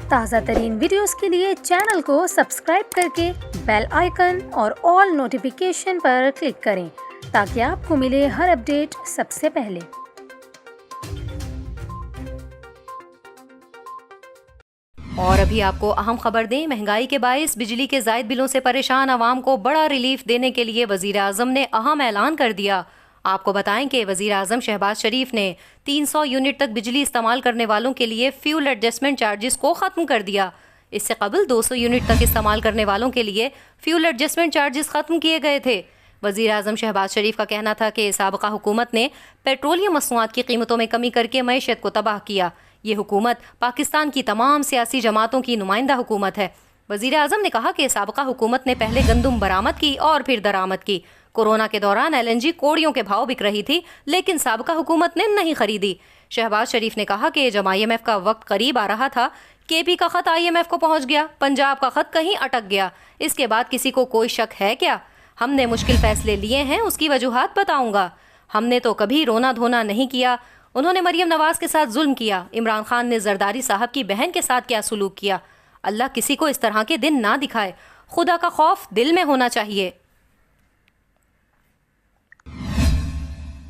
تازہ ترین ویڈیوز کے لیے چینل کو سبسکرائب کر کے بیل آئیکن اور آل نوٹیفیکیشن پر کلک کریں تاکہ آپ کو ملے ہر اپڈیٹ سب سے پہلے۔ اور ابھی آپ کو اہم خبر دیں، مہنگائی کے باعث بجلی کے زائد بلوں سے پریشان عوام کو بڑا ریلیف دینے کے لیے وزیر اعظم نے اہم اعلان کر دیا۔ آپ کو بتائیں کہ وزیر اعظم شہباز شریف نے 300 یونٹ تک بجلی استعمال کرنے والوں کے لیے فیول ایڈجسٹمنٹ چارجز کو ختم کر دیا۔ اس سے قبل 200 یونٹ تک استعمال کرنے والوں کے لیے فیول ایڈجسٹمنٹ چارجز ختم کیے گئے تھے۔ وزیر اعظم شہباز شریف کا کہنا تھا کہ سابقہ حکومت نے پیٹرولیم مصنوعات کی قیمتوں میں کمی کر کے معیشت کو تباہ کیا۔ یہ حکومت پاکستان کی تمام سیاسی جماعتوں کی نمائندہ حکومت ہے۔ وزیر اعظم نے کہا کہ سابقہ حکومت نے پہلے گندم برآمد کی اور پھر درآمد کی۔ کورونا کے دوران LNG کوڑیوں کے بھاؤ بک رہی تھی، لیکن سابقہ حکومت نے نہیں خریدی۔ شہباز شریف نے کہا کہ جب IMF کا وقت قریب آ رہا تھا، KP کا خط IMF کو پہنچ گیا، پنجاب کا خط کہیں اٹک گیا۔ اس کے بعد کسی کو کوئی شک ہے کیا؟ ہم نے مشکل فیصلے لیے ہیں، اس کی وجوہات بتاؤں گا۔ ہم نے تو کبھی رونا دھونا نہیں کیا۔ انہوں نے مریم نواز کے ساتھ ظلم کیا، عمران خان نے زرداری صاحب کی بہن کے ساتھ کیا سلوک کیا۔ اللہ کسی کو اس طرح کے دن نہ دکھائے۔ خدا کا خوف دل میں ہونا چاہیے۔